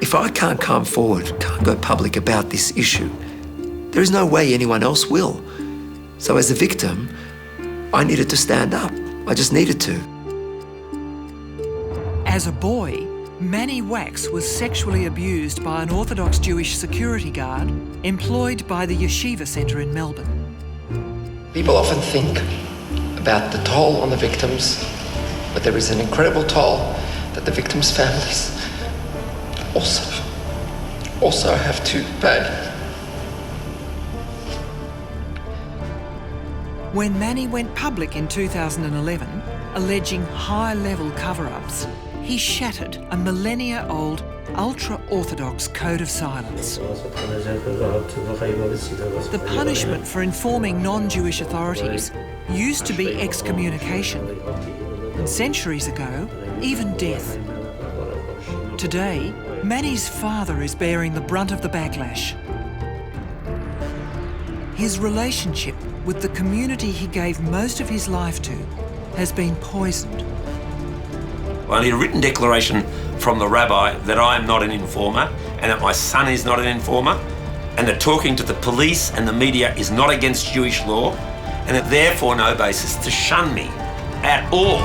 If I can't come forward, can't go public about this issue, there is no way anyone else will. So as a victim, I needed to stand up. I just needed to. As a boy, Manny Waks was sexually abused by an Orthodox Jewish security guard employed by the Yeshiva Centre in Melbourne. People often think about the toll on the victims, but there is an incredible toll that the victims' families also have to pay. When Manny went public in 2011, alleging high-level cover-ups, he shattered a millennia-old, ultra-Orthodox code of silence. The punishment for informing non-Jewish authorities used to be excommunication, and centuries ago, even death. Today, Manny's father is bearing the brunt of the backlash. His relationship with the community he gave most of his life to has been poisoned. I need a written declaration from the rabbi that I am not an informer and that my son is not an informer and that talking to the police and the media is not against Jewish law and that therefore no basis to shun me at all.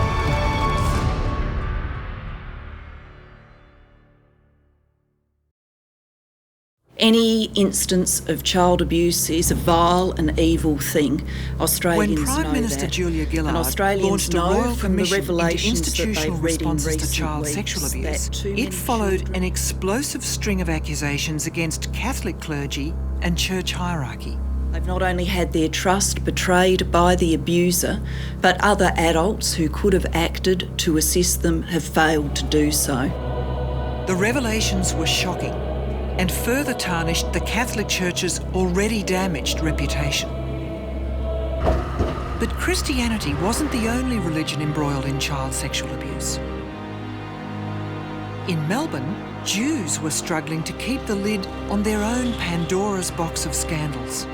Any instance of child abuse is a vile and evil thing. Australians when Prime know Minister that. Julia And Gillard Australians launched a know royal from the commission into revelations institutional that they've read in responses to recent child weeks sexual that abuse, too it many followed children- an explosive string of accusations against Catholic clergy and church hierarchy. They've not only had their trust betrayed by the abuser, but other adults who could have acted to assist them have failed to do so. The revelations were shocking and further tarnished the Catholic Church's already damaged reputation. But Christianity wasn't the only religion embroiled in child sexual abuse. In Melbourne, Jews were struggling to keep the lid on their own Pandora's box of scandals.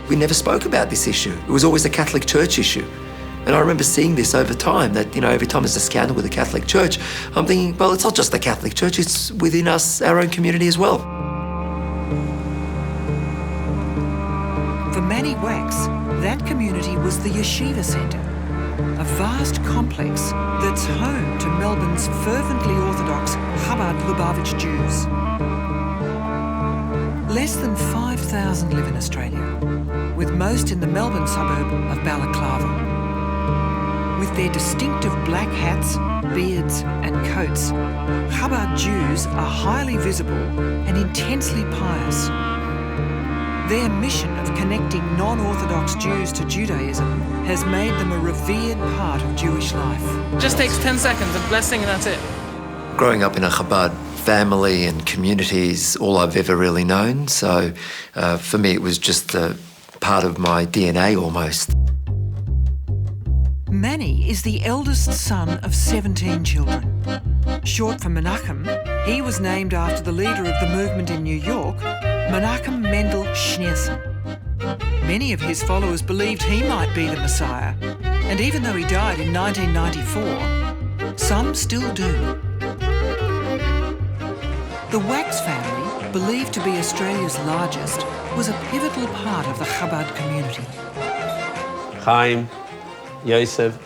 We never spoke about this issue. It was always a Catholic Church issue. And I remember seeing this over time, that, every time there's a scandal with the Catholic Church, I'm thinking, well, it's not just the Catholic Church, it's within us, our own community as well. For Manny Waks, that community was the Yeshiva Centre, a vast complex that's home to Melbourne's fervently Orthodox Chabad Lubavitch Jews. Less than 5,000 live in Australia, with most in the Melbourne suburb of Balaclava. With their distinctive black hats, beards and coats, Chabad Jews are highly visible and intensely pious. Their mission of connecting non-Orthodox Jews to Judaism has made them a revered part of Jewish life. Just takes 10 seconds, a blessing and that's it. Growing up in a Chabad family and community is all I've ever really known, so for me it was just a part of my DNA almost. Manny is the eldest son of 17 children. Short for Menachem, he was named after the leader of the movement in New York, Menachem Mendel Wax. Many of his followers believed he might be the Messiah, and even though he died in 1994, some still do. The Wax family, believed to be Australia's largest, was a pivotal part of the Chabad community. Chaim, Yosef,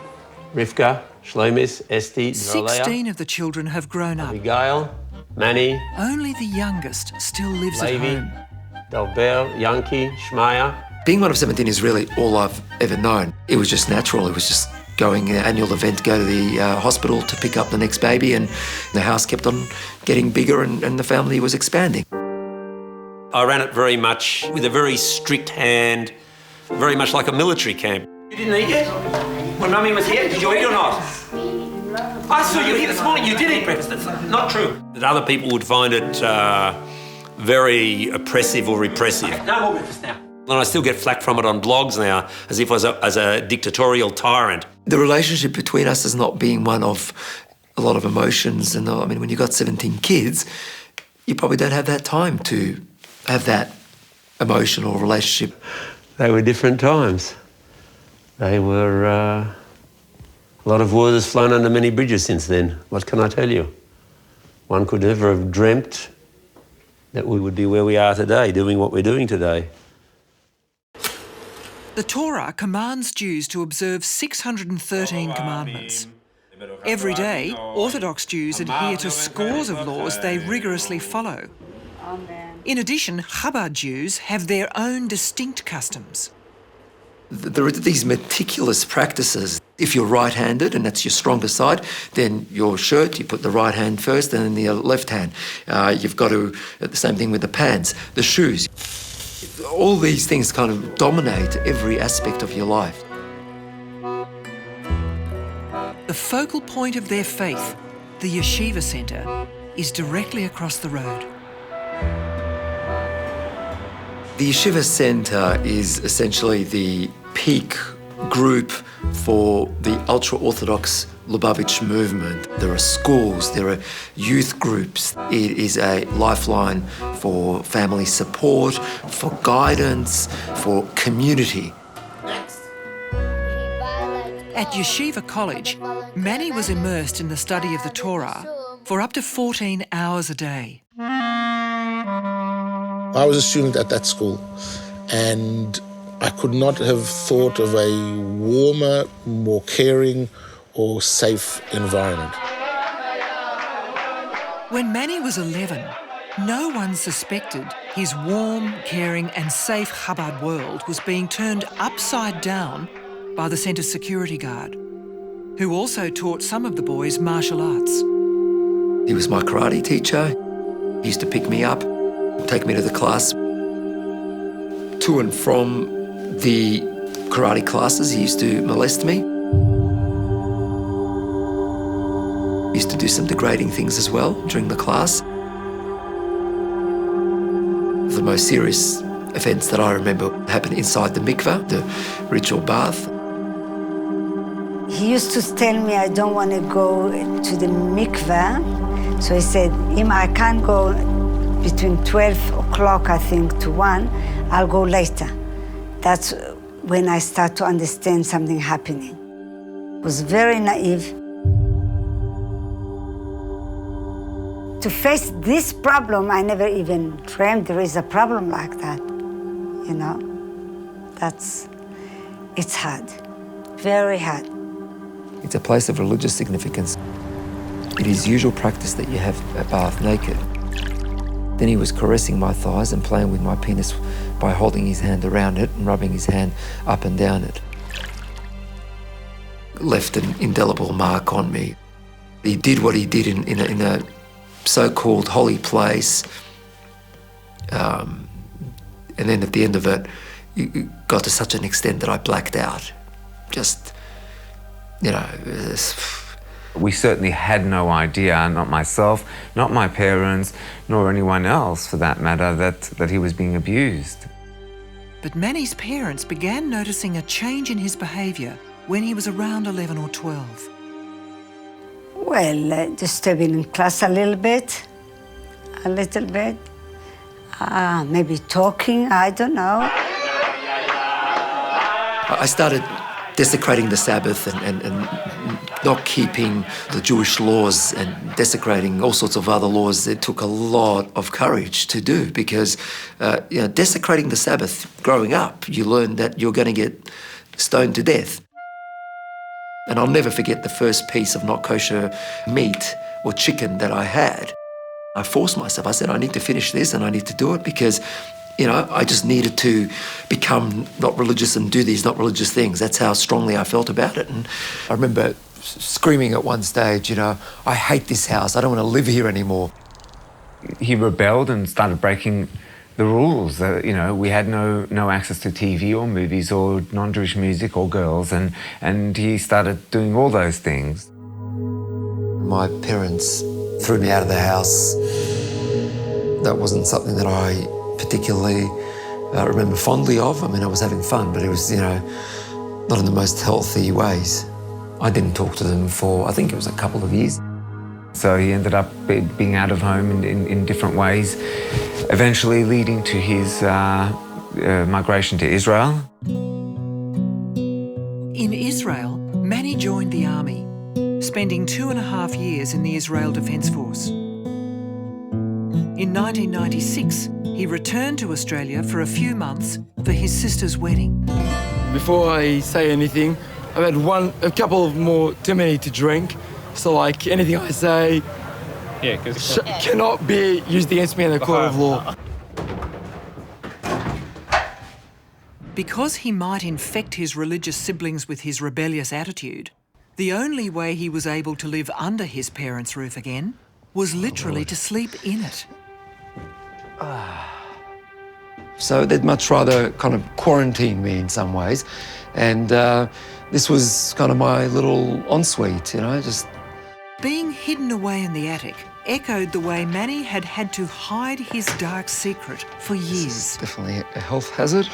Rivka, Shlomis, Esti, 16 of the children have grown up. Abigail, Manny, Only the youngest still lives at Levi, home. Dalbert, Yankee, Shmaya. Being one of 17 is really all I've ever known. It was just natural. It was just going an annual event, go to the hospital to pick up the next baby, and the house kept on getting bigger and the family was expanding. I ran it very much with a very strict hand, very much like a military camp. You didn't eat yet? When Mummy was here, did you eat or not? I saw you here this morning, you did eat breakfast. That's not true. That other people would find it very oppressive or repressive. No more breakfast now. And I still get flack from it on blogs now, as if I was as a dictatorial tyrant. The relationship between us has not been one of a lot of emotions. And when you've got 17 kids, you probably don't have that time to have that emotional relationship. They were different times. They were... a lot of water has flown under many bridges since then. What can I tell you? One could never have dreamt that we would be where we are today, doing what we're doing today. The Torah commands Jews to observe 613 commandments. Every day, Orthodox Jews adhere to scores of laws they rigorously follow. In addition, Chabad Jews have their own distinct customs. There are these meticulous practices. If you're right-handed and that's your stronger side, then your shirt, you put the right hand first and then the left hand. You've got to, the same thing with the pants, the shoes. All these things kind of dominate every aspect of your life. The focal point of their faith, the Yeshiva Centre, is directly across the road. The Yeshiva Centre is essentially the peak group for the ultra-Orthodox Lubavitch movement. There are schools, there are youth groups. It is a lifeline for family support, for guidance, for community. At Yeshiva College, Manny was immersed in the study of the Torah for up to 14 hours a day. I was a student at that school, and I could not have thought of a warmer, more caring or safe environment. When Manny was 11, no one suspected his warm, caring and safe Chabad world was being turned upside down by the centre's security guard, who also taught some of the boys martial arts. He was my karate teacher. He used to pick me up, take me to the class. To and from the karate classes, he used to molest me. He used to do some degrading things as well during the class. The most serious offence that I remember happened inside the mikveh, the ritual bath. He used to tell me I don't want to go to the mikveh. So he said, Ima, I can't go between 12 o'clock, I think, to 1. I'll go later. That's when I start to understand something happening. I was very naive. To face this problem, I never even dreamed there is a problem like that, you know? It's hard, very hard. It's a place of religious significance. It is usual practice that you have a bath naked. Then he was caressing my thighs and playing with my penis by holding his hand around it and rubbing his hand up and down it. Left an indelible mark on me. He did what he did in a so-called holy place. And then at the end of it, it got to such an extent that I blacked out. Just, you know... We certainly had no idea, not myself, not my parents, nor anyone else for that matter, that he was being abused. But Manny's parents began noticing a change in his behaviour when he was around 11 or 12. Well, disturbing in class a little bit. Maybe talking, I don't know. I started desecrating the Sabbath and not keeping the Jewish laws and desecrating all sorts of other laws. It took a lot of courage to do because, desecrating the Sabbath, growing up, you learn that you're going to get stoned to death. And I'll never forget the first piece of not kosher meat or chicken that I had. I forced myself. I said, I need to finish this and I need to do it because, I just needed to become not religious and do these not religious things. That's how strongly I felt about it. And I remember screaming at one stage, I hate this house. I don't want to live here anymore. He rebelled and started breaking the rules. We had no access to TV or movies or non-Jewish music or girls, and he started doing all those things. My parents threw me out of the house. That wasn't something that I particularly remember fondly of. I mean, I was having fun, but it was, not in the most healthy ways. I didn't talk to them for, I think it was a couple of years. So he ended up being out of home in different ways, eventually leading to his migration to Israel. In Israel, Manny joined the army, spending 2.5 years in the Israel Defence Force. In 1996, he returned to Australia for a few months for his sister's wedding. Before I say anything, I've had a couple more too many to drink. So, like, anything I say cannot be used against me in the court of law. Because he might infect his religious siblings with his rebellious attitude, the only way he was able to live under his parents' roof again was literally to sleep in it. So they'd much rather kind of quarantine me in some ways. And this was kind of my little ensuite, you know, just... Being hidden away in the attic echoed the way Manny had had to hide his dark secret for years. This is definitely a health hazard.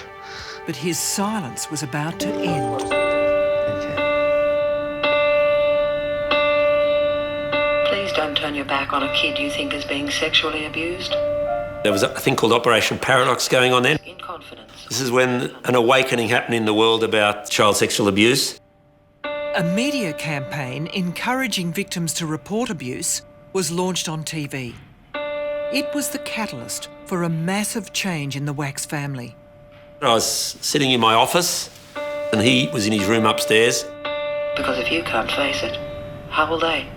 But his silence was about to end. Okay. Please don't turn your back on a kid you think is being sexually abused. There was a thing called Operation Paradox going on then. In confidence. This is when an awakening happened in the world about child sexual abuse. A media campaign encouraging victims to report abuse was launched on TV. It was the catalyst for a massive change in the Wax family. I was sitting in my office and he was in his room upstairs. Because if you can't face it, how will they?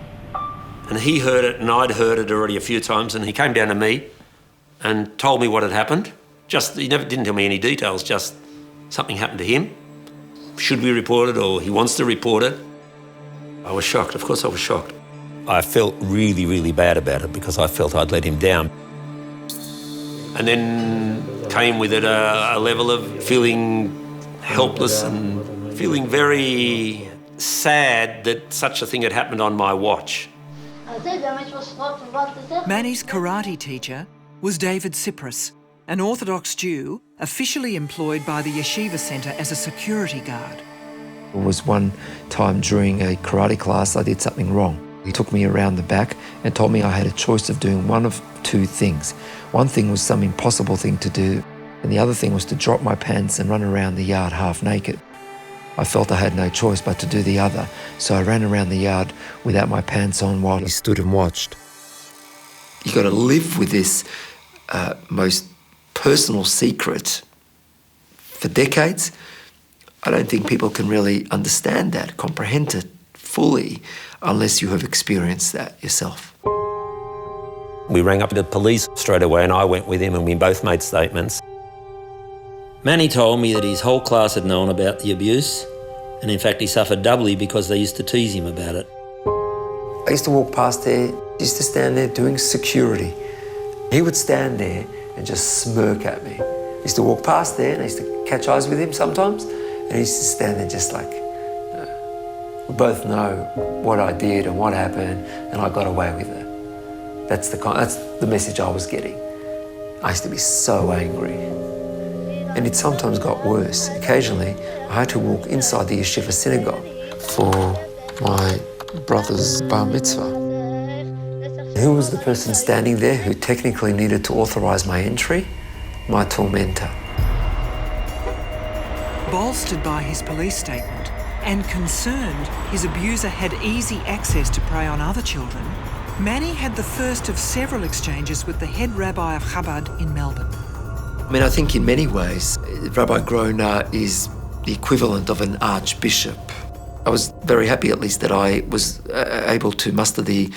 And he heard it and I'd heard it already a few times, and he came down to me and told me what had happened. He didn't tell me any details, just something happened to him. Should we report it, or he wants to report it? I was shocked, of course I was shocked. I felt really, really bad about it because I felt I'd let him down. And then came with it a level of feeling helpless and feeling very sad that such a thing had happened on my watch. Manny's karate teacher was David Cyprus, an Orthodox Jew officially employed by the Yeshiva Centre as a security guard. There was one time during a karate class I did something wrong. He took me around the back and told me I had a choice of doing one of two things. One thing was some impossible thing to do, and the other thing was to drop my pants and run around the yard half naked. I felt I had no choice but to do the other, so I ran around the yard without my pants on while he stood and watched. You've got to live with this most personal secret for decades. I don't think people can really understand that, comprehend it fully, unless you have experienced that yourself. We rang up the police straight away and I went with him and we both made statements. Manny told me that his whole class had known about the abuse, and in fact he suffered doubly because they used to tease him about it. I used to walk past there, used to stand there doing security. He would stand there and just smirk at me. I used to walk past there and I used to catch eyes with him sometimes, and he used to stand there just like, we both know what I did and what happened, and I got away with it. That's the message I was getting. I used to be so angry. And it sometimes got worse. Occasionally, I had to walk inside the Yeshiva synagogue for my brother's bar mitzvah. Who was the person standing there who technically needed to authorise my entry? My tormentor. Bolstered by his police statement and concerned his abuser had easy access to prey on other children, Manny had the first of several exchanges with the head rabbi of Chabad in Melbourne. I mean, I think in many ways, Rabbi Kramer is the equivalent of an archbishop. I was very happy, at least, that I was able to muster the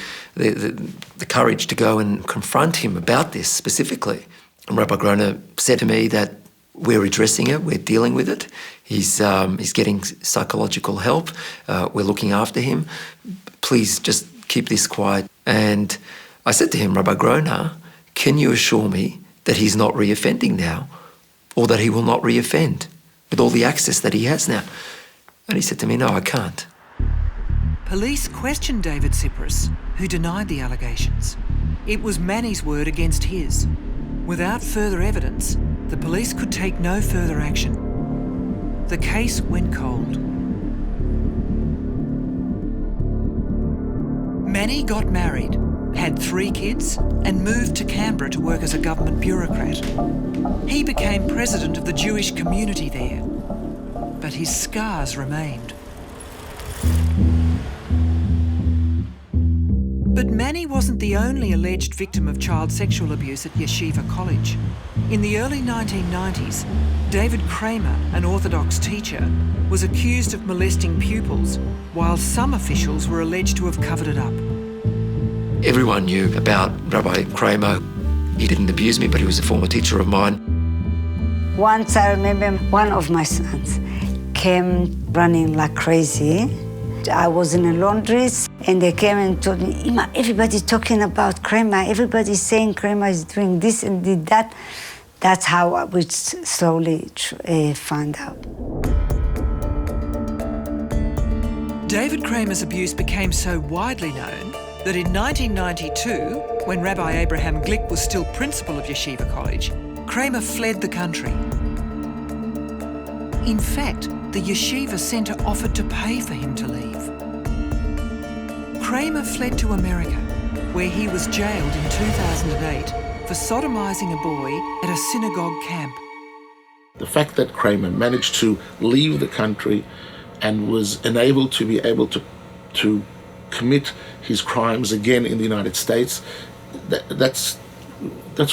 courage to go and confront him about this specifically. And Rabbi Kramer said to me that we're addressing it, we're dealing with it. He's getting psychological help. We're looking after him. Please just keep this quiet. And I said to him, Rabbi Kramer, can you assure me that he's not reoffending now, or that he will not reoffend with all the access that he has now? And he said to me, no, I can't. Police questioned David Cyprus, who denied the allegations. It was Manny's word against his. Without further evidence, the police could take no further action. The case went cold. Manny got married, had 3 kids, and moved to Canberra to work as a government bureaucrat. He became president of the Jewish community there, but his scars remained. But Manny wasn't the only alleged victim of child sexual abuse at Yeshiva College. In the early 1990s, David Kramer, an Orthodox teacher, was accused of molesting pupils, while some officials were alleged to have covered it up. Everyone knew about Rabbi Kramer. He didn't abuse me, but he was a former teacher of mine. Once I remember one of my sons came running like crazy. I was in a laundry and they came and told me, Ima, everybody's talking about Kramer. Everybody's saying Kramer is doing this and did that. That's how we slowly found out. David Kramer's abuse became so widely known that in 1992, when Rabbi Abraham Glick was still principal of Yeshiva College, Kramer fled the country. In fact, the Yeshivah Centre offered to pay for him to leave. Kramer fled to America, where he was jailed in 2008 for sodomising a boy at a synagogue camp. The fact that Kramer managed to leave the country and was enabled to commit his crimes again in the United States, that's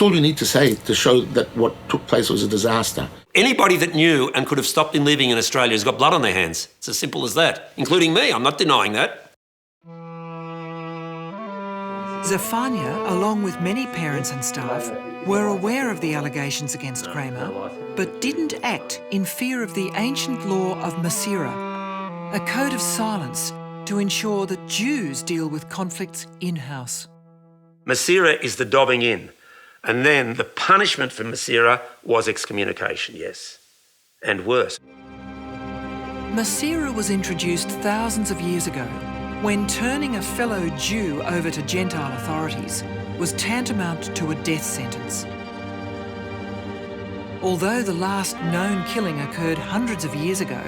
all you need to say to show that what took place was a disaster. Anybody that knew and could have stopped him living in Australia has got blood on their hands. It's as simple as that, including me. I'm not denying that. Zafanyas, along with many parents and staff, were aware of the allegations against Kramer, but didn't act in fear of the ancient law of Masira, a code of silence to ensure that Jews deal with conflicts in-house. Masira is the dobbing in. And then the punishment for Masira was excommunication, yes, and worse. Masira was introduced thousands of years ago when turning a fellow Jew over to Gentile authorities was tantamount to a death sentence. Although the last known killing occurred hundreds of years ago,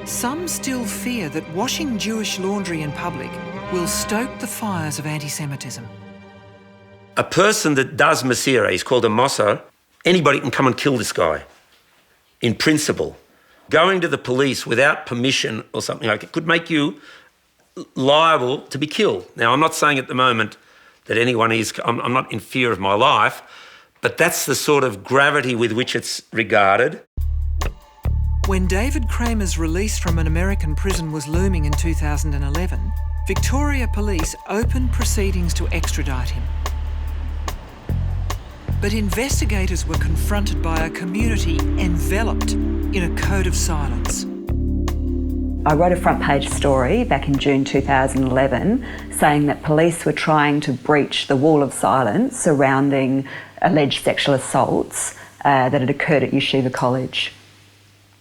some still fear that washing Jewish laundry in public will stoke the fires of anti-Semitism. A person that does Masira is called a Mossad. Anybody can come and kill this guy, in principle. Going to the police without permission or something like it could make you liable to be killed. Now, I'm not saying at the moment that anyone is, I'm not in fear of my life, but that's the sort of gravity with which it's regarded. When David Kramer's release from an American prison was looming in 2011, Victoria Police opened proceedings to extradite him. But investigators were confronted by a community enveloped in a code of silence. I wrote a front page story back in June 2011 saying that police were trying to breach the wall of silence surrounding alleged sexual assaults that had occurred at Yeshiva College.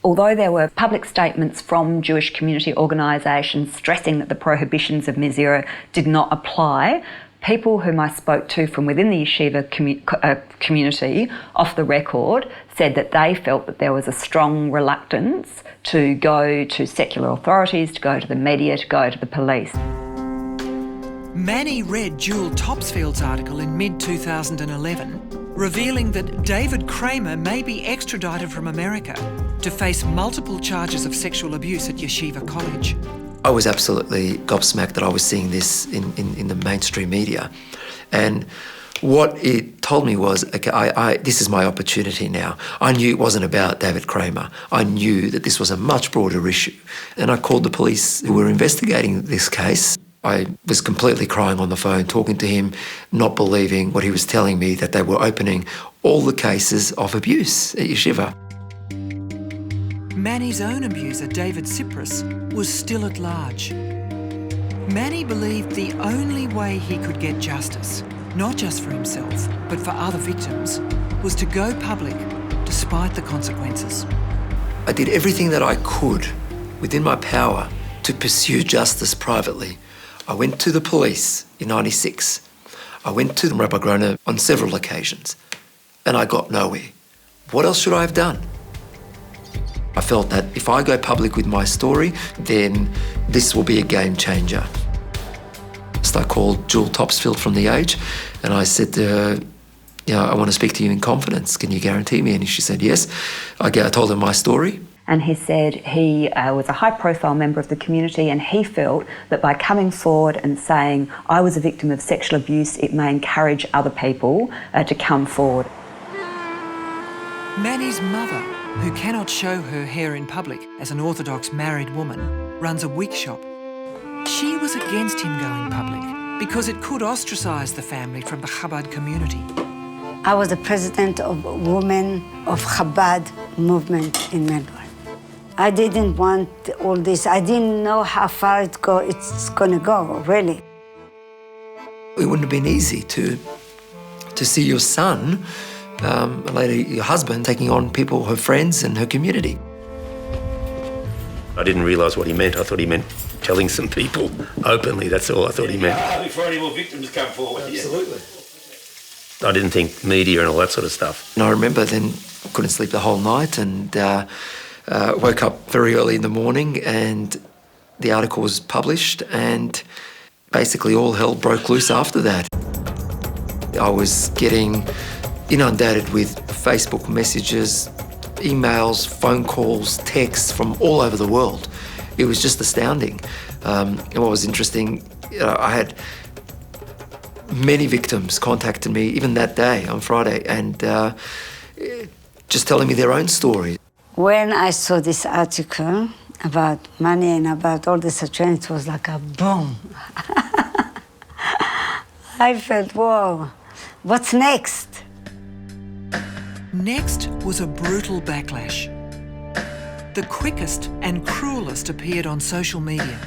Although there were public statements from Jewish community organisations stressing that the prohibitions of Masira did not apply, people whom I spoke to from within the Yeshiva community, off the record, said that they felt that there was a strong reluctance to go to secular authorities, to go to the media, to go to the police. Manny read Jewel Topsfield's article in mid-2011, revealing that David Kramer may be extradited from America to face multiple charges of sexual abuse at Yeshiva College. I was absolutely gobsmacked that I was seeing this in the mainstream media. And what it told me was, okay, this is my opportunity now. I knew it wasn't about David Kramer. I knew that this was a much broader issue. And I called the police who were investigating this case. I was completely crying on the phone, talking to him, not believing what he was telling me, that they were opening all the cases of abuse at Yeshiva. Manny's own abuser, David Cyprus, was still at large. Manny believed the only way he could get justice, not just for himself, but for other victims, was to go public, despite the consequences. I did everything that I could within my power to pursue justice privately. I went to the police in '96. I went to Rabbi Kramer on several occasions, and I got nowhere. What else should I have done? I felt that if I go public with my story, then this will be a game changer. So I called Jewel Topsfield from The Age, and I said to her, I want to speak to you in confidence. Can you guarantee me? And she said yes. I told her my story. And he said he was a high-profile member of the community, and he felt that by coming forward and saying, I was a victim of sexual abuse, it may encourage other people to come forward. Manny's mother, who cannot show her hair in public as an Orthodox married woman, runs a wig shop. She was against him going public because it could ostracise the family from the Chabad community. I was the president of Women of Chabad movement in Melbourne. I didn't want all this. I didn't know how far it's going to go, really. It wouldn't have been easy to see your son, later your husband, taking on people, her friends and her community. I didn't realise what he meant. I thought he meant telling some people openly. That's all I thought he meant. Before any more victims come forward. Absolutely. I didn't think media and all that sort of stuff. And I remember then couldn't sleep the whole night and woke up very early in the morning and the article was published and basically all hell broke loose after that. I was getting inundated with Facebook messages, emails, phone calls, texts from all over the world. It was just astounding. And what was interesting, I had many victims contacted me even that day on Friday and just telling me their own story. When I saw this article about money and about all the situation, it was like a boom. I felt, whoa, what's next? Next was a brutal backlash. The quickest and cruelest appeared on social media.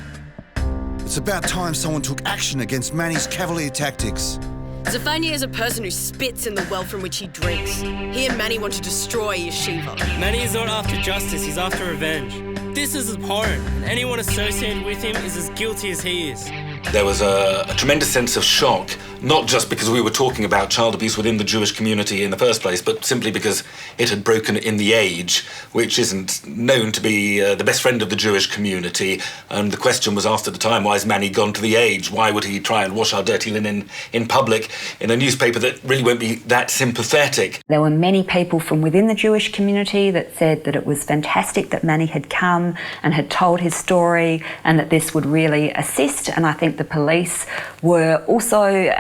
It's about time someone took action against Manny's cavalier tactics. Zafanyas is a person who spits in the well from which he drinks. He and Manny want to destroy Yeshiva. Manny is not after justice, he's after revenge. This is abhorrent, and anyone associated with him is as guilty as he is. There was a tremendous sense of shock, not just because we were talking about child abuse within the Jewish community in the first place, but simply because it had broken in The Age, which isn't known to be the best friend of the Jewish community. And the question was asked at the time, why has Manny gone to The Age? Why would he try and wash our dirty linen in public in a newspaper that really won't be that sympathetic? There were many people from within the Jewish community that said that it was fantastic that Manny had come and had told his story and that this would really assist. And I think the police were also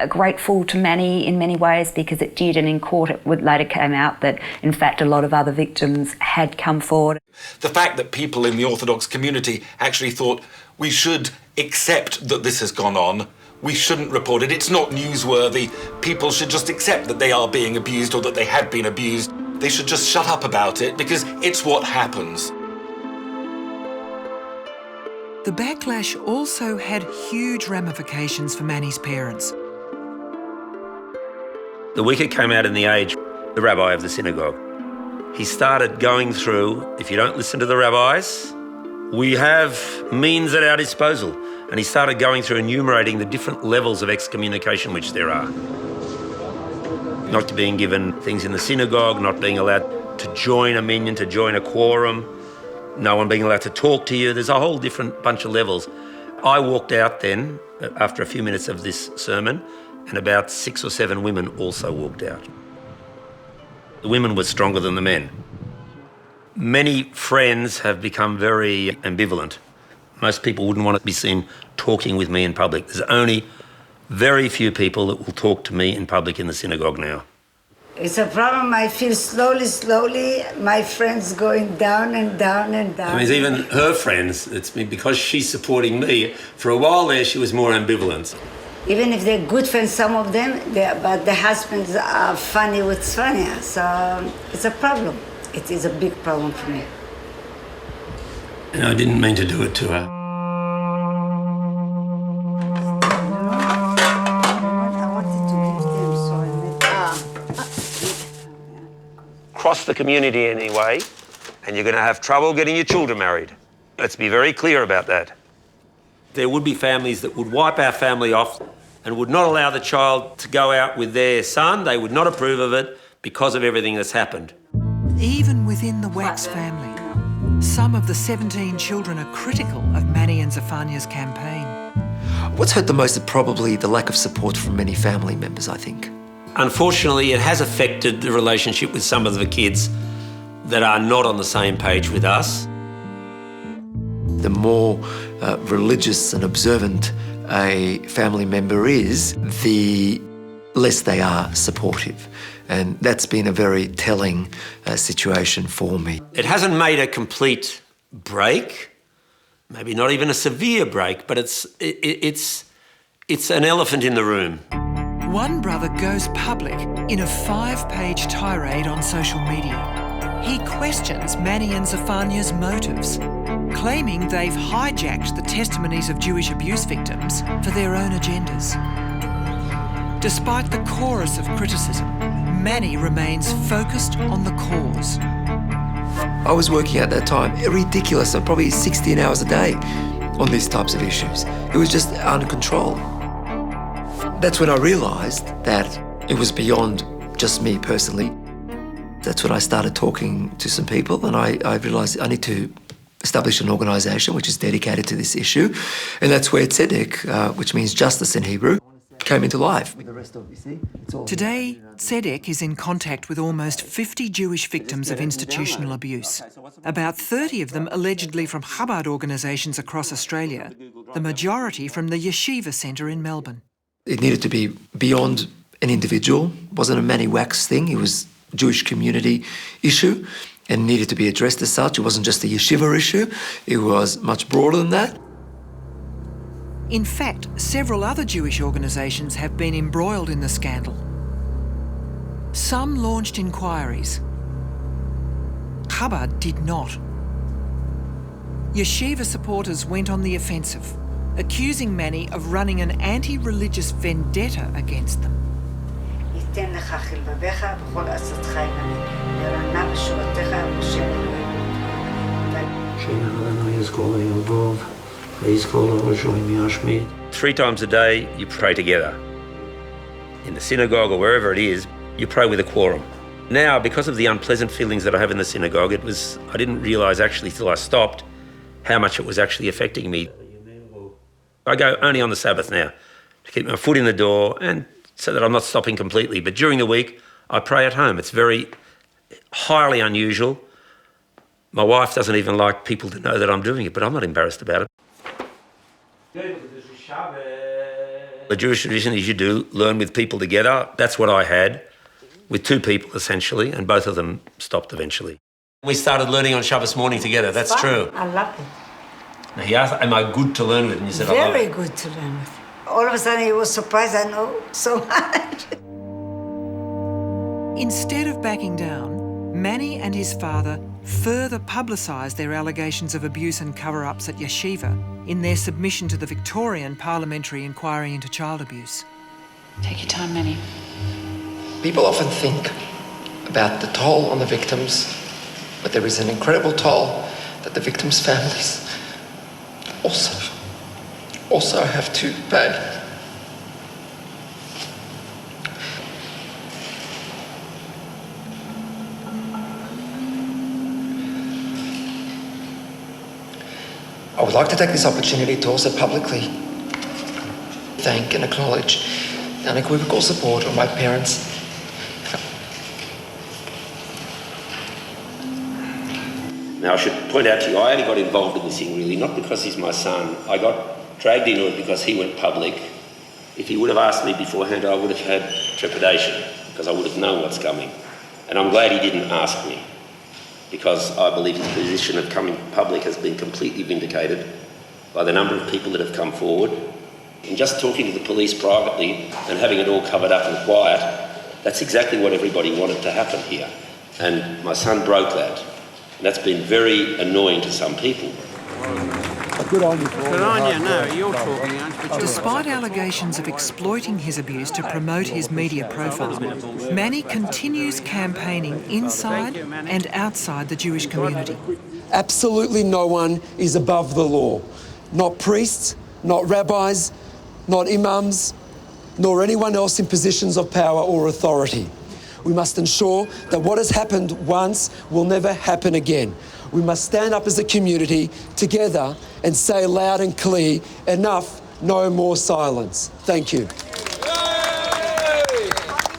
grateful to Manny in many ways because it did, and in court it would later came out that in fact a lot of other victims had come forward. The fact that people in the Orthodox community actually thought we should accept that this has gone on, we shouldn't report it, it's not newsworthy, people should just accept that they are being abused or that they had been abused, they should just shut up about it because it's what happens. The backlash also had huge ramifications for Manny's parents. The week it came out in The Age, the rabbi of the synagogue, he started going through, if you don't listen to the rabbis, we have means at our disposal. And he started going through enumerating the different levels of excommunication which there are. Not being given things in the synagogue, not being allowed to join a minyan, to join a quorum, no one being allowed to talk to you. There's a whole different bunch of levels. I walked out then, after a few minutes of this sermon, and about 6 or 7 women also walked out. The women were stronger than the men. Many friends have become very ambivalent. Most people wouldn't want to be seen talking with me in public. There's only very few people that will talk to me in public in the synagogue now. It's a problem. I feel slowly, my friends going down and down and down. I mean, even her friends, it's because she's supporting me. For a while there, she was more ambivalent. Even if they're good friends, some of them, but the husbands are funny with Zafanyas, so it's a problem. It is a big problem for me. And I didn't mean to do it to her. Cross the community anyway, and you're going to have trouble getting your children married. Let's be very clear about that. There would be families that would wipe our family off and would not allow the child to go out with their son. They would not approve of it because of everything that's happened. Even within the Wax family, some of the 17 children are critical of Manny and Zafanyas' campaign. What's hurt the most is probably the lack of support from many family members, I think. Unfortunately, it has affected the relationship with some of the kids that are not on the same page with us. The more religious and observant a family member is, the less they are supportive. And that's been a very telling situation for me. It hasn't made a complete break, maybe not even a severe break, but it's an elephant in the room. One brother goes public in a 5-page tirade on social media. He questions Manny and Zafanyas' motives, claiming they've hijacked the testimonies of Jewish abuse victims for their own agendas. Despite the chorus of criticism, Manny remains focused on the cause. I was working at that time, ridiculous, probably 16 hours a day on these types of issues. It was just under control. That's when I realised that it was beyond just me personally. That's when I started talking to some people, and I realised I need to establish an organisation which is dedicated to this issue. And that's where Tzedek, which means justice in Hebrew, came into life. Today, Tzedek is in contact with almost 50 Jewish victims of institutional abuse. About 30 of them allegedly from Chabad organisations across Australia, the majority from the Yeshiva Centre in Melbourne. It needed to be beyond an individual. It wasn't a Manny Waks thing. It was a Jewish community issue and needed to be addressed as such. It wasn't just a yeshiva issue. It was much broader than that. In fact, several other Jewish organisations have been embroiled in the scandal. Some launched inquiries. Chabad did not. Yeshiva supporters went on the offensive, accusing Manny of running an anti-religious vendetta against them. Three times a day you pray together. In the synagogue or wherever it is, you pray with a quorum. Now, because of the unpleasant feelings that I have in the synagogue, I didn't realise actually till I stopped how much it was actually affecting me. I go only on the Sabbath now to keep my foot in the door and so that I'm not stopping completely. But during the week, I pray at home. It's very highly unusual. My wife doesn't even like people to know that I'm doing it, but I'm not embarrassed about it. The Jewish tradition is you do learn with people together. That's what I had with two people essentially, and both of them stopped eventually. We started learning on Shabbos morning together. That's true. I love it. Now he asked, am I good to learn with? And you said, I love it. Very good to learn with. All of a sudden he was surprised I know so much. Instead of backing down, Manny and his father further publicised their allegations of abuse and cover-ups at Yeshiva in their submission to the Victorian Parliamentary Inquiry into Child Abuse. Take your time, Manny. People often think about the toll on the victims, but there is an incredible toll that the victims' families also have to pay. I would like to take this opportunity to also publicly thank and acknowledge the unequivocal support of my parents. Now, I should point out to you, I only got involved in this thing really, not because he's my son. I got dragged into it because he went public. If he would have asked me beforehand, I would have had trepidation because I would have known what's coming. And I'm glad he didn't ask me, because I believe his position of coming public has been completely vindicated by the number of people that have come forward. And just talking to the police privately and having it all covered up and quiet, that's exactly what everybody wanted to happen here. And my son broke that. And that's been very annoying to some people. Good on you, Good on you. No, you're talking. Despite allegations of exploiting his abuse to promote his media profile, Manny continues campaigning inside and outside the Jewish community. Absolutely no one is above the law. Not priests, not rabbis, not imams, nor anyone else in positions of power or authority. We must ensure that what has happened once will never happen again. We must stand up as a community together and say loud and clear, enough, no more silence. Thank you.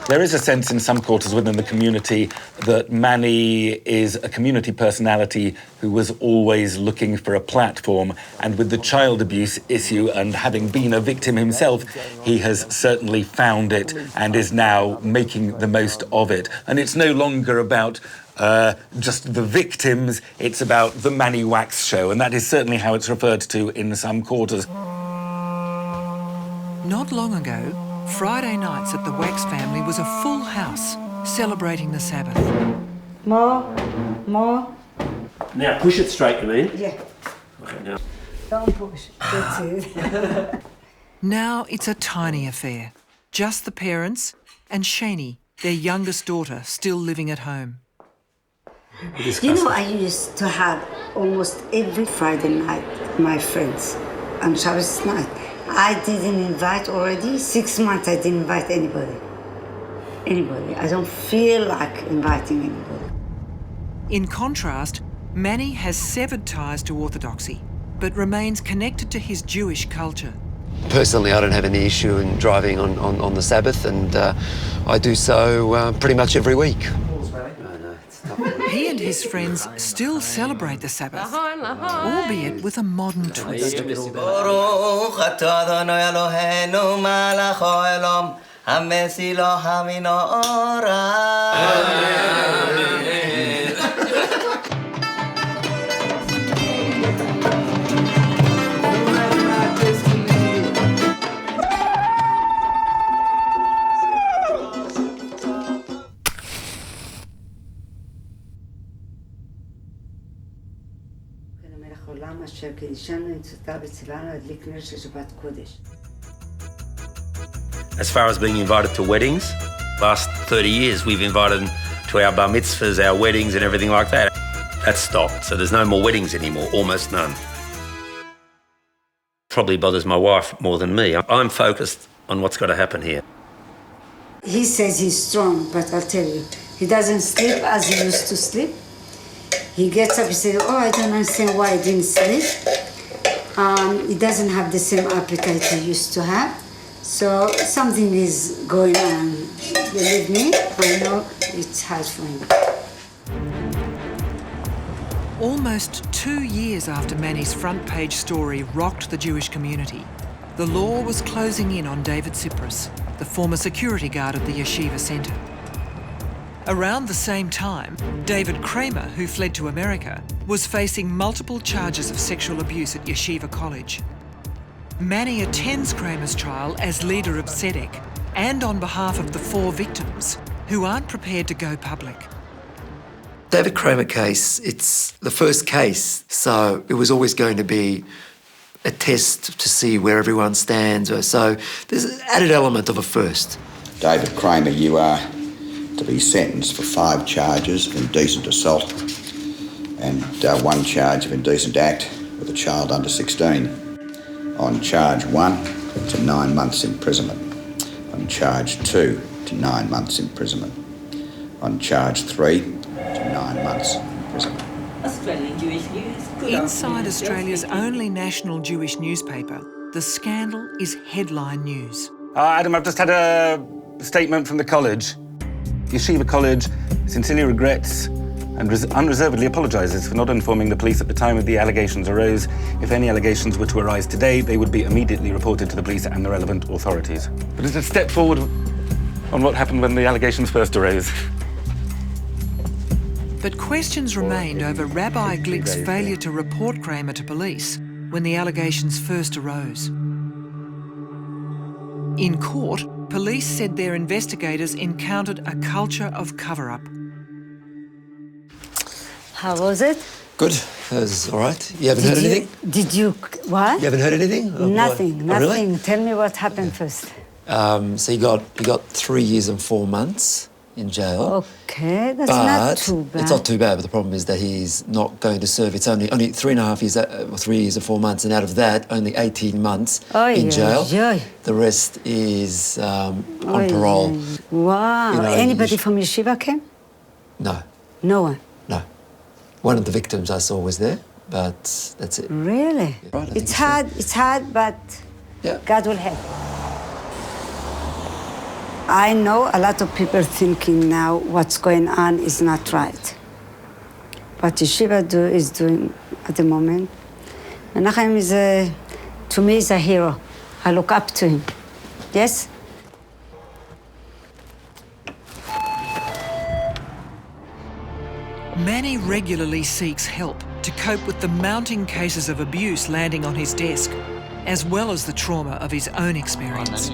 There is a sense in some quarters within the community that Manny is a community personality who was always looking for a platform, and with the child abuse issue and having been a victim himself, he has certainly found it and is now making the most of it. And it's no longer about just the victims, it's about the Manny Waks show, and that is certainly how it's referred to in some quarters. Not long ago, Friday nights at the Wax family was a full house celebrating the Sabbath. More. Now push it straight, you mean? Yeah. Okay, now. Don't push. That's it. Now it's a tiny affair. Just the parents and Shani, their youngest daughter, still living at home. You know, I used to have almost every Friday night my friends on Shabbos night. I didn't invite already 6 months. I didn't invite anybody. I don't feel like inviting anybody. In contrast, Manny has severed ties to Orthodoxy, but remains connected to his Jewish culture. Personally, I don't have any issue in driving on the Sabbath, and I do so pretty much every week. He and his friends still celebrate the Sabbath, albeit with a modern twist. As far as being invited to weddings, last 30 years we've invited them to our bar mitzvahs, our weddings and everything like that. That's stopped, so there's no more weddings anymore, almost none. Probably bothers my wife more than me. I'm focused on what's got to happen here. He says he's strong, but I'll tell you, he doesn't sleep as he used to sleep. He gets up, he says, oh, I don't understand why I didn't sleep. He doesn't have the same appetite he used to have. So something is going on. Believe me, I know it's hard for him. Almost 2 years after Manny's front page story rocked the Jewish community, the law was closing in on David Cyprus, the former security guard at the Yeshivah Centre. Around the same time, David Kramer, who fled to America, was facing multiple charges of sexual abuse at Yeshiva College. Manny attends Kramer's trial as leader of Tzedek and on behalf of the 4 victims who aren't prepared to go public. David Kramer case, it's the first case, so it was always going to be a test to see where everyone stands. So there's an added element of a first. David Kramer, you are to be sentenced for 5 charges of indecent assault and 1 charge of indecent act with a child under 16. On charge 1, to 9 months imprisonment. On charge 2, to 9 months imprisonment. On charge 3, to 9 months imprisonment. Australian Jewish News. Inside Australia's only national Jewish newspaper, the scandal is headline news. Adam, I've just had a statement from the college. Yeshiva College sincerely regrets and unreservedly apologises for not informing the police at the time the allegations arose. If any allegations were to arise today, they would be immediately reported to the police and the relevant authorities. But it's a step forward on what happened when the allegations first arose. But questions remained over Rabbi Glick's failure to report Kramer to police when the allegations first arose. In court, police said their investigators encountered a culture of cover-up. How was it? Good. It was all right. You haven't heard anything? Did you, what? You haven't heard anything? Nothing, Oh, nothing. really? Tell me what happened first. So you got 3 years and 4 months in jail. Okay, that's but not too bad. It's not too bad, but the problem is that he's not going to serve. It's only 3.5 years, 3 years and 4 months, and out of that, only 18 months in jail. The rest is on parole. Wow. You know, Anybody from Yeshiva came? No. No one? No. One of the victims I saw was there, but that's it. Really? Right, it's hard, but God will help. I know a lot of people thinking now what's going on is not right. What Yeshiva is doing at the moment. Menachem is to me, is a hero. I look up to him. Yes? Manny regularly seeks help to cope with the mounting cases of abuse landing on his desk, as well as the trauma of his own experience.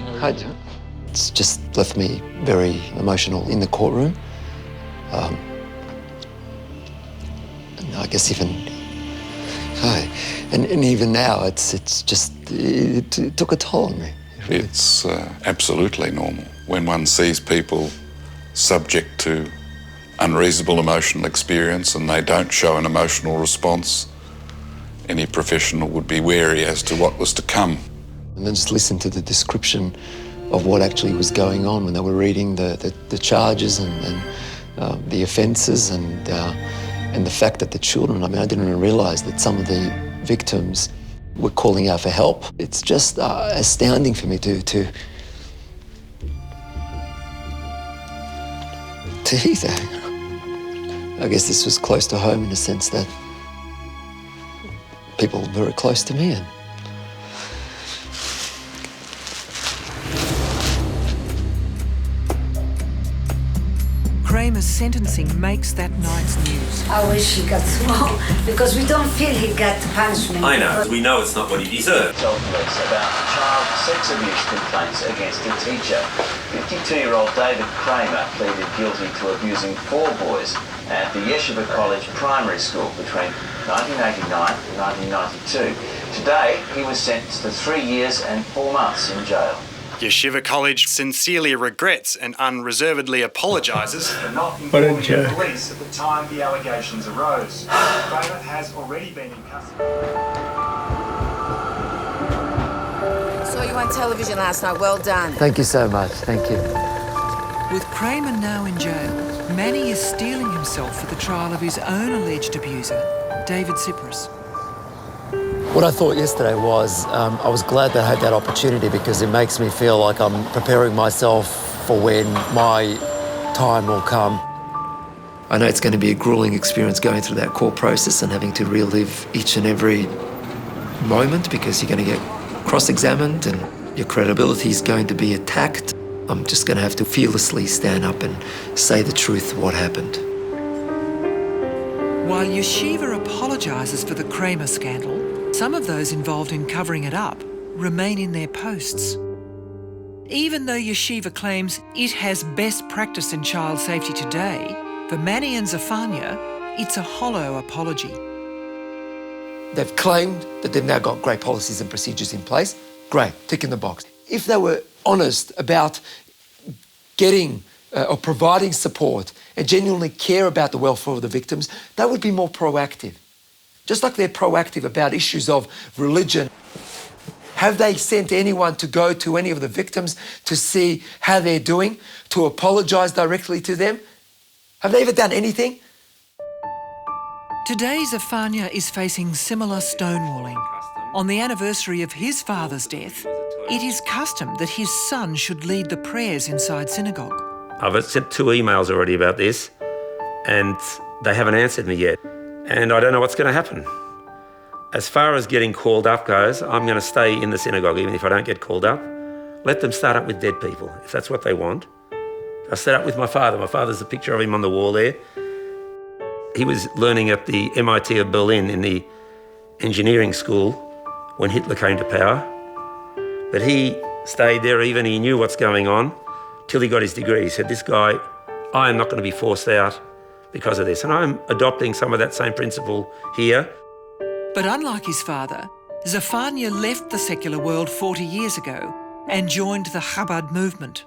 It's just left me very emotional in the courtroom. And I guess even, and even now, it took a toll on me. It's absolutely normal when one sees people subject to unreasonable emotional experience and they don't show an emotional response. Any professional would be wary as to what was to come. And then just listen to the description of what actually was going on when they were reading the charges and the offences and the fact that the children, I didn't even realise that some of the victims were calling out for help. It's just astounding for me to hear that. I guess this was close to home in the sense that people were very close to me. And Kramer's sentencing makes that night's news. I wish he got thrown because we don't feel he got punishment. I know, we know it's not what he deserved. Told police about child sex abuse complaints against a teacher. 52-year-old David Kramer pleaded guilty to abusing 4 boys at the Yeshiva College Primary School between 1989 and 1992. Today, he was sentenced to 3 years and 4 months in jail. Yeshiva College sincerely regrets and unreservedly apologises for not What a informing the joke. police at the time the allegations arose. Kramer has already been in custody. Saw you on television last night. Well done. thank you so much, thank you. With Kramer now in jail, Manny is steeling himself for the trial of his own alleged abuser, David Cyprus. What I thought yesterday was, I was glad that I had that opportunity because it makes me feel like I'm preparing myself for when my time will come. I know it's going to be a gruelling experience going through that court process and having to relive each and every moment because you're going to get cross-examined and your credibility is going to be attacked. I'm just going to have to fearlessly stand up and say the truth of what happened. While Yeshiva apologises for the Kramer scandal, some of those involved in covering it up remain in their posts. Even though Yeshiva claims it has best practice in child safety today, for Manny and Zafanyas, it's a hollow apology. They've claimed that they've now got great policies and procedures in place. Great, tick in the box. If they were honest about getting or providing support and genuinely care about the welfare of the victims, they would be more proactive. Just like they're proactive about issues of religion. Have they sent anyone to go to any of the victims to see how they're doing, to apologise directly to them? Have they ever done anything? Today, Zafanyas is facing similar stonewalling. On the anniversary of his father's death, it is custom that his son should lead the prayers inside synagogue. I've sent 2 emails already about this, and they haven't answered me yet. And I don't know what's going to happen. As far as getting called up goes, I'm going to stay in the synagogue even if I don't get called up. Let them start up with dead people, if that's what they want. I set up with my father. My father's a picture of him on the wall there. He was learning at the MIT of Berlin in the engineering school when Hitler came to power. But he stayed there even, he knew what's going on, till he got his degree. He said, this guy, I am not going to be forced out because of this. And I'm adopting some of that same principle here. But unlike his father, Zafanyas left the secular world 40 years ago and joined the Chabad movement.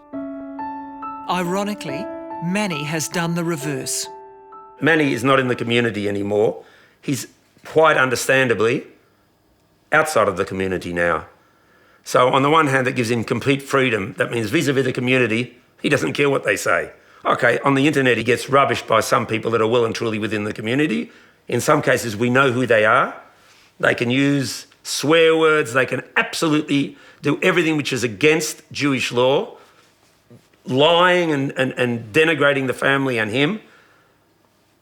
Ironically, Manny has done the reverse. Manny is not in the community anymore. He's quite understandably outside of the community now. So on the one hand, that gives him complete freedom. That means vis-a-vis the community, he doesn't care what they say. Okay, on the internet, he gets rubbished by some people that are well and truly within the community. In some cases, we know who they are. They can use swear words. They can absolutely do everything which is against Jewish law, lying and denigrating the family and him.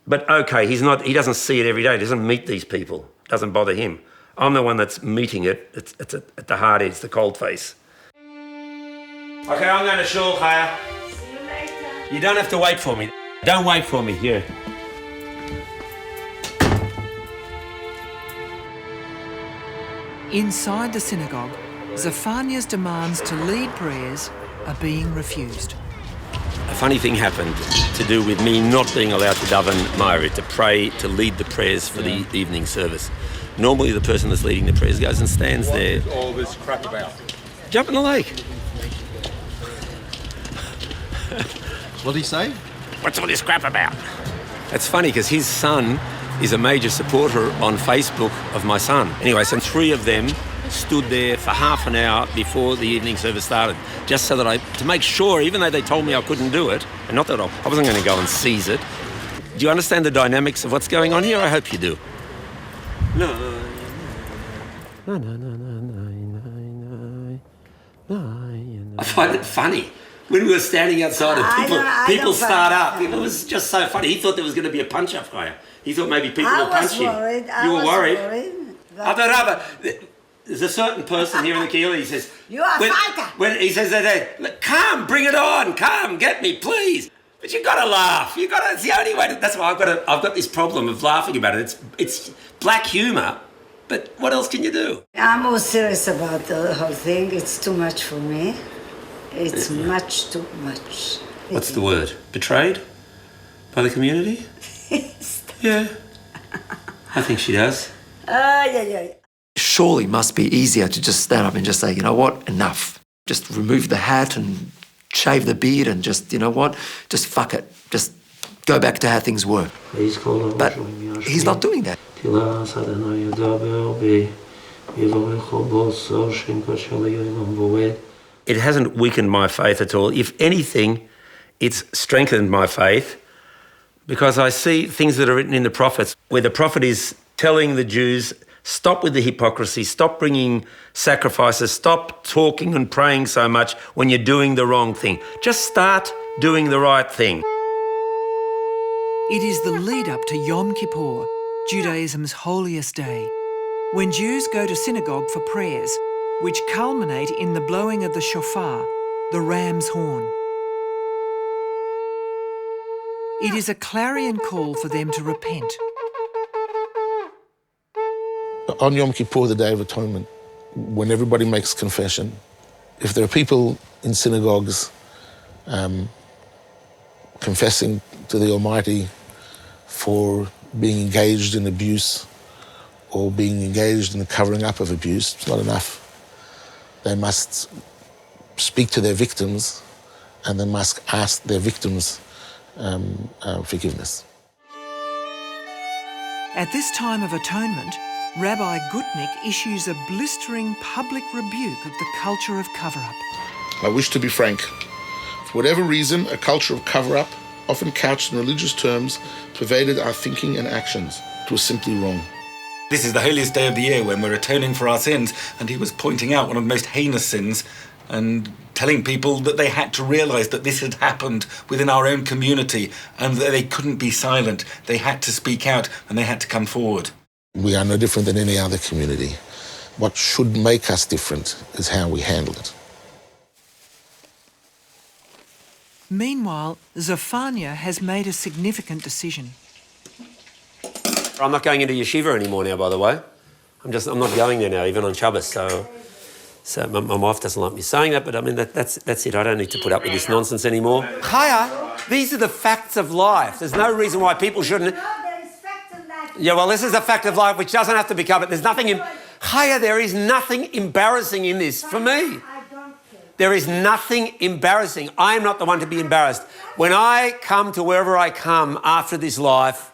But okay, he doesn't see it every day. He doesn't meet these people. It doesn't bother him. I'm the one that's meeting it. It's at the hard edge, the cold face. Okay, I'm going to shul, Chaya. See you later. You don't have to wait for me. Don't wait for me, here. Inside the synagogue, Zafanyas' demands to lead prayers are being refused. A funny thing happened to do with me not being allowed to daven Ma'ariv, to pray, to lead the prayers for the evening service. Normally the person that's leading the prayers goes and stands there. What is all this crap about? Jump in the lake. What did he say? What's all this crap about? It's funny because his son is a major supporter on Facebook of my son. Anyway, so 3 of them stood there for half an hour before the evening service started, just so that to make sure, even though they told me I couldn't do it, and not that I wasn't going to go and seize it. Do you understand the dynamics of what's going on here? I hope you do. No. I find it funny. When we were standing outside and people start up, it was just so funny. He thought there was going to be a punch-up fire. He thought maybe people would punch him. You were worried? I don't know, but there's a certain person here in the Kehillah, he says... You are a fighter! When he says, come, bring it on, come, get me, please. But you've got to laugh. It's the only way. That's why I've got this problem of laughing about it. It's black humour, but what else can you do? I'm more serious about the whole thing. It's too much for me. It's much too much. What's the word? Betrayed? By the community? Yeah. I think she does. Yeah. Surely must be easier to just stand up and just say, you know what, enough. Just remove the hat and shave the beard and just, you know what, just fuck it. Just go back to how things were. But he's not doing that. It hasn't weakened my faith at all. If anything, it's strengthened my faith because I see things that are written in the prophets where the prophet is telling the Jews, stop with the hypocrisy, stop bringing sacrifices, stop talking and praying so much when you're doing the wrong thing. Just start doing the right thing. It is the lead-up to Yom Kippur, Judaism's holiest day, when Jews go to synagogue for prayers, which culminate in the blowing of the shofar, the ram's horn. It is a clarion call for them to repent. On Yom Kippur, the Day of Atonement, when everybody makes confession, if there are people in synagogues confessing to the Almighty for being engaged in abuse or being engaged in the covering up of abuse, it's not enough. They must speak to their victims and they must ask their victims forgiveness. At this time of atonement, Rabbi Gutnick issues a blistering public rebuke of the culture of cover-up. I wish to be frank. For whatever reason, a culture of cover-up, often couched in religious terms, pervaded our thinking and actions. It was simply wrong. This is the holiest day of the year when we're atoning for our sins, and he was pointing out one of the most heinous sins and telling people that they had to realise that this had happened within our own community and that they couldn't be silent. They had to speak out and they had to come forward. We are no different than any other community. What should make us different is how we handle it. Meanwhile, Zafanyas has made a significant decision. I'm not going into Yeshiva anymore now, by the way. I'm not going there now, even on Shabbos. So my wife doesn't like me saying that, but I mean, that's it. I don't need to put up with this nonsense anymore. Chaya, these are the facts of life. There's no reason why people shouldn't... Yeah, well, this is a fact of life which doesn't have to be covered. There's nothing... Chaya, there is nothing embarrassing in this for me. There is nothing embarrassing. I am not the one to be embarrassed. When I come to wherever I come after this life,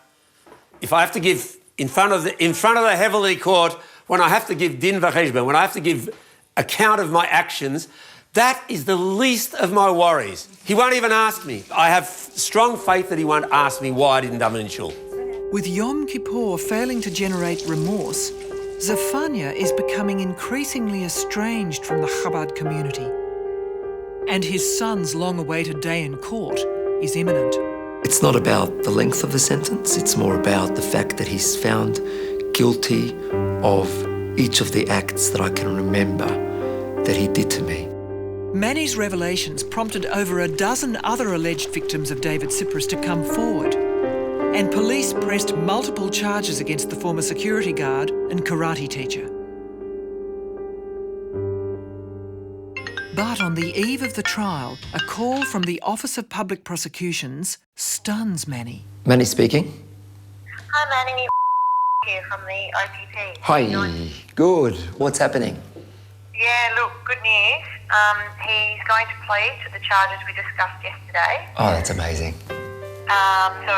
if I have to give in front of the heavenly court, when I have to give din v'cheshbon, when I have to give account of my actions, that is the least of my worries. He won't even ask me. I have strong faith that he won't ask me why I didn't daven in shul. With Yom Kippur failing to generate remorse, Zafanyas is becoming increasingly estranged from the Chabad community. and his son's long-awaited day in court is imminent. It's not about the length of the sentence, it's more about the fact that he's found guilty of each of the acts that I can remember that he did to me. Manny's revelations prompted over a dozen other alleged victims of David Cyprus to come forward, and police pressed multiple charges against the former security guard and karate teacher. But on the eve of the trial, a call from the Office of Public Prosecutions stuns Manny. Manny speaking. Hi Manny, here from the OPP. Hi, good. What's happening? Yeah, look, good news. He's going to plead to the charges we discussed yesterday. Oh, that's amazing. So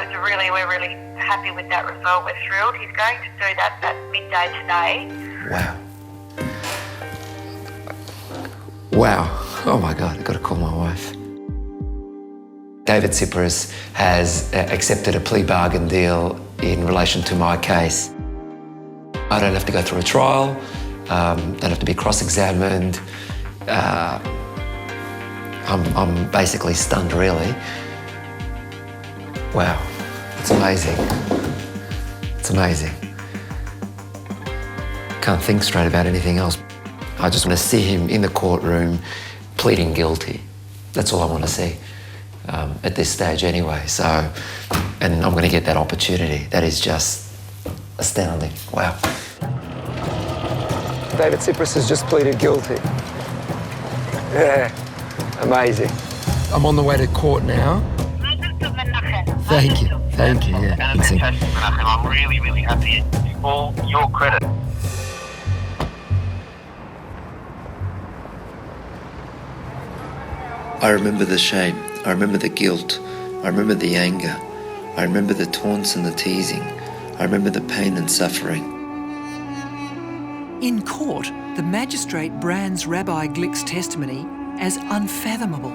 we're really happy with that result. We're thrilled. He's going to do that at midday today. Wow. Wow. Oh my God, I've got to call my wife. David Cyprus has accepted a plea bargain deal in relation to my case. I don't have to go through a trial, don't have to be cross-examined. I'm basically stunned, really. Wow, it's amazing. It's amazing. Can't think straight about anything else. I just want to see him in the courtroom pleading guilty. That's all I want to see at this stage anyway. So, and I'm going to get that opportunity. That is just astounding. Wow. David Cyprus has just pleaded guilty. Yeah, amazing. I'm on the way to court now. Thank you, yeah. I'm really, really happy. It's all your credit. I remember the shame, I remember the guilt, I remember the anger, I remember the taunts and the teasing, I remember the pain and suffering. In court, the magistrate brands Rabbi Glick's testimony as unfathomable,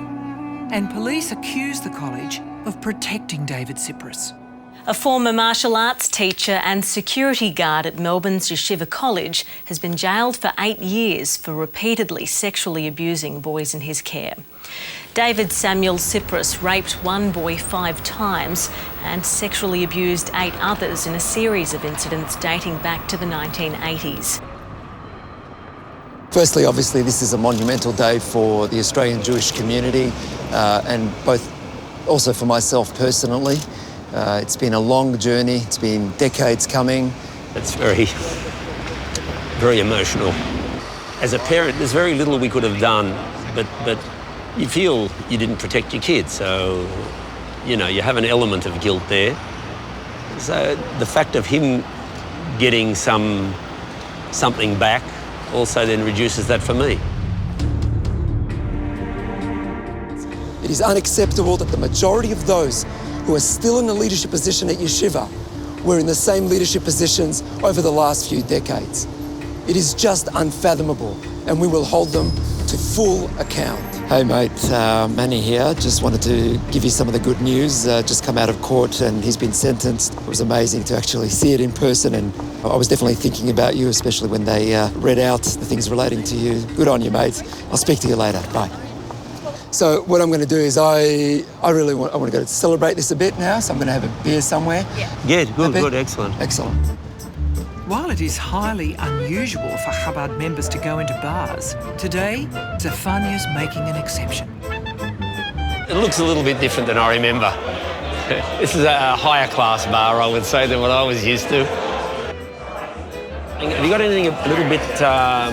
and police accuse the college of protecting David Cyprus. A former martial arts teacher and security guard at Melbourne's Yeshiva College has been jailed for 8 years for repeatedly sexually abusing boys in his care. David Samuel Cyprus raped one boy 5 times and sexually abused 8 others in a series of incidents dating back to the 1980s. Firstly, obviously, this is a monumental day for the Australian Jewish community and also for myself personally. It's been a long journey. It's been decades coming. It's very, very emotional. As a parent, there's very little we could have done, but you feel you didn't protect your kids, so, you know, you have an element of guilt there. So the fact of him getting something back also then reduces that for me. It is unacceptable that the majority of those who are still in a leadership position at Yeshiva were in the same leadership positions over the last few decades. It is just unfathomable, and we will hold them to full account. Hey mate, Manny here. Just wanted to give you some of the good news. Just come out of court and he's been sentenced. It was amazing to actually see it in person, and I was definitely thinking about you, especially when they read out the things relating to you. Good on you, mate. I'll speak to you later. Bye. So what I'm going to do is I want to go to celebrate this a bit now, so I'm going to have a beer somewhere. Yeah, good, excellent. Excellent. While it is highly unusual for Chabad members to go into bars, today, Zafanyas making an exception. It looks a little bit different than I remember. This is a higher class bar, I would say, than what I was used to. Have you got anything a little bit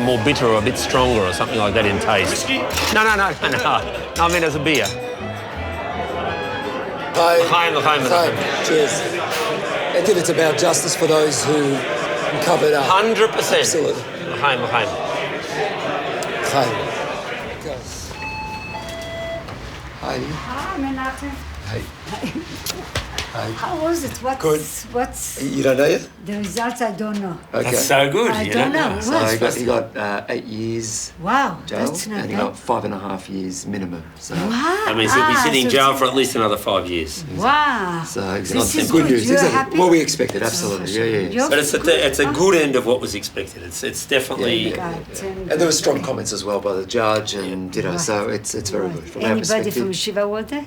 more bitter or a bit stronger or something like that in taste? Whiskey? No. I mean as a beer. L'chaim. Cheers. I think it's about justice for those who covered up. 100%. Absolutely. L'chaim. L'chaim. Hi, Menachem. Hey. Hey. How was it? What's You don't know yet? the results? I don't know. Okay. That's so good. I you don't know. So he got 8 years Wow, jail, that's not and he bad. got 5.5 years minimum. So, Wow. That means he'll be sitting in so jail it's- for at least another 5 years. Wow. So This it's is good good. news. You're Exactly. happy? What we expected, absolutely. Yeah. You're But it's a good end of what was expected. It's definitely... And there were strong comments as well by the judge, and so it's very good from our Anybody perspective. from Yeshiva was there?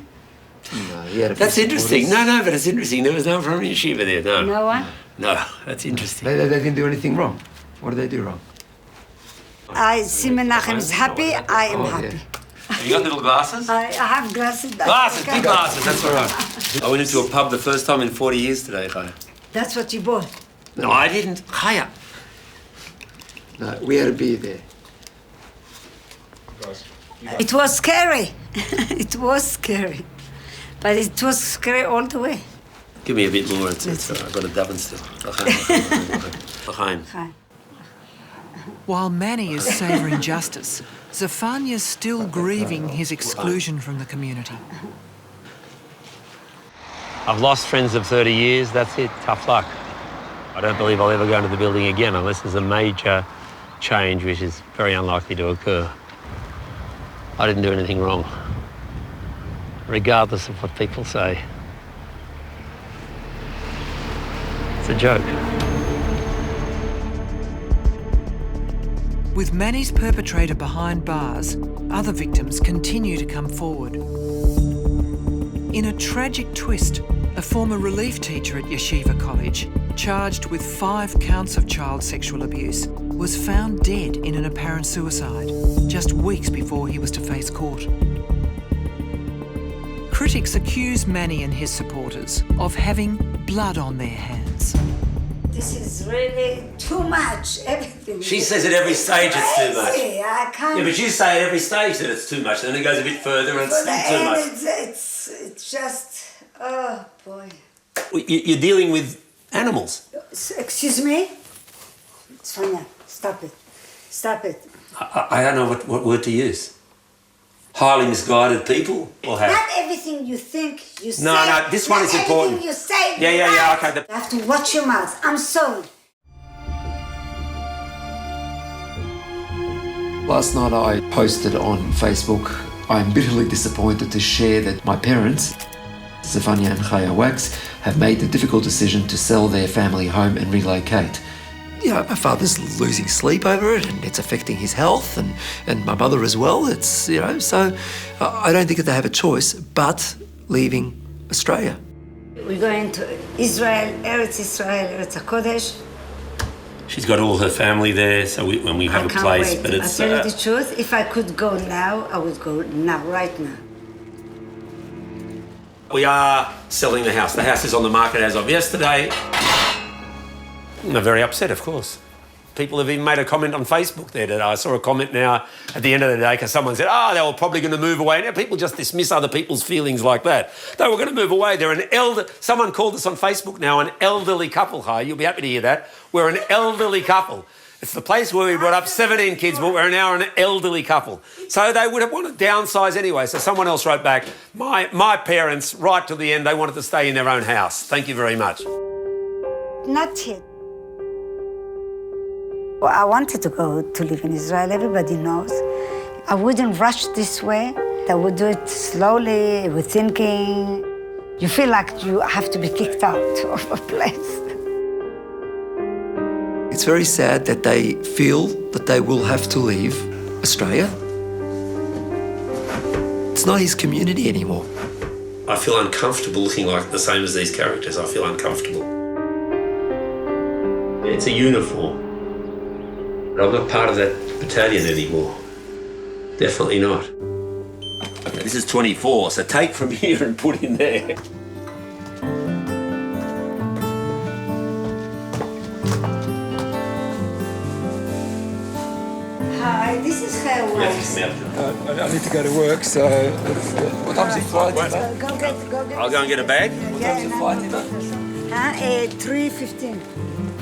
No, he had a few That's interesting. supporters. No, but it's interesting. There was no one from Yeshiva there, no. No one? No, that's interesting. They didn't do anything wrong. What did they do wrong? I see Menachem is happy. I am happy. Have you got little glasses? I have glasses. Glasses, big glasses, that's all right. I went into a pub the first time in 40 years today, Chaya. That's what you bought. No, I didn't. Chaya. No, we had a beer there. It was scary. It was scary. But it was scary all the way. Give me a bit more. I've got a daven still. L'chaim. While Manny is savouring justice, Zafanyas still grieving his exclusion from the community. I've lost friends of 30 years. That's it. Tough luck. I don't believe I'll ever go into the building again unless there's a major change, which is very unlikely to occur. I didn't do anything wrong, regardless of what people say. It's a joke. With Manny's perpetrator behind bars, other victims continue to come forward. In a tragic twist, a former relief teacher at Yeshiva College, charged with 5 counts of child sexual abuse, was found dead in an apparent suicide, just weeks before he was to face court. Critics accuse Manny and his supporters of having blood on their hands. This is really too much, everything. She says at every stage it's too much. Crazy. I can't. Yeah, but you say at every stage that it's too much, and then it goes a bit further and it's For the still too end, much. it's just, oh boy. You're dealing with animals. Excuse me? It's fine. Stop it. Stop it. I don't know what word to use. Highly misguided people will have. Not everything you think you say. No, this one is important. Everything you say. Yeah, okay. You have to watch your mouth. I'm sorry. Last night I posted on Facebook, I'm bitterly disappointed to share that my parents, Zephaniah and Manny Waks, have made the difficult decision to sell their family home and relocate. You know, my father's losing sleep over it, and it's affecting his health, and my mother as well. It's, you know, so I don't think that they have a choice but leaving Australia. We're going to Israel, Eretz HaKodesh. She's got all her family there, so when we have a place, Wait. but it's. I'll tell you the truth. If I could go now, I would go now, right now. We are selling the house. The house is on the market as of yesterday. I'm very upset, of course. People have even made a comment on Facebook there today. I saw a comment now at the end of the day because someone said, they were probably going to move away. Now people just dismiss other people's feelings like that. They were going to move away. They're someone called us on Facebook now an elderly couple. Hi, you'll be happy to hear that. We're an elderly couple. It's the place where we brought up 17 kids, but we're now an elderly couple. So they would have wanted to downsize anyway. So someone else wrote back, my parents, right to the end, they wanted to stay in their own house. Thank you very much. Not yet. Well, I wanted to go to live in Israel. Everybody knows. I wouldn't rush this way. I would do it slowly, with thinking. You feel like you have to be kicked out of a place. It's very sad that they feel that they will have to leave Australia. It's not his community anymore. I feel uncomfortable looking like the same as these characters. I feel uncomfortable. It's a uniform. But I'm not part of that battalion anymore. Definitely not. This is 24, so take from here and put in there. Hi, this is her wife. I need to go to work, so what time's your flight? Go get. I'll go and get a bag. What time's your flight, Eva? 3:15.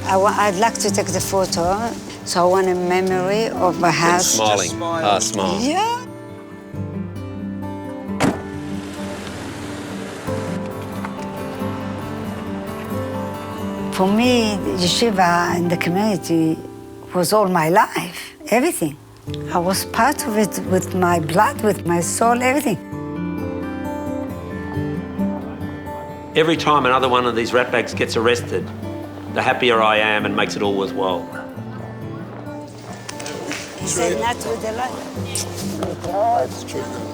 I'd like to take the photo, so I want a memory of my house. Smiling. Smile. Yeah. For me, yeshiva and the community was all my life, everything. I was part of it with my blood, with my soul, everything. Every time another one of these ratbags gets arrested, the happier I am and makes it all worthwhile. He said not with the light. Oh, it's true.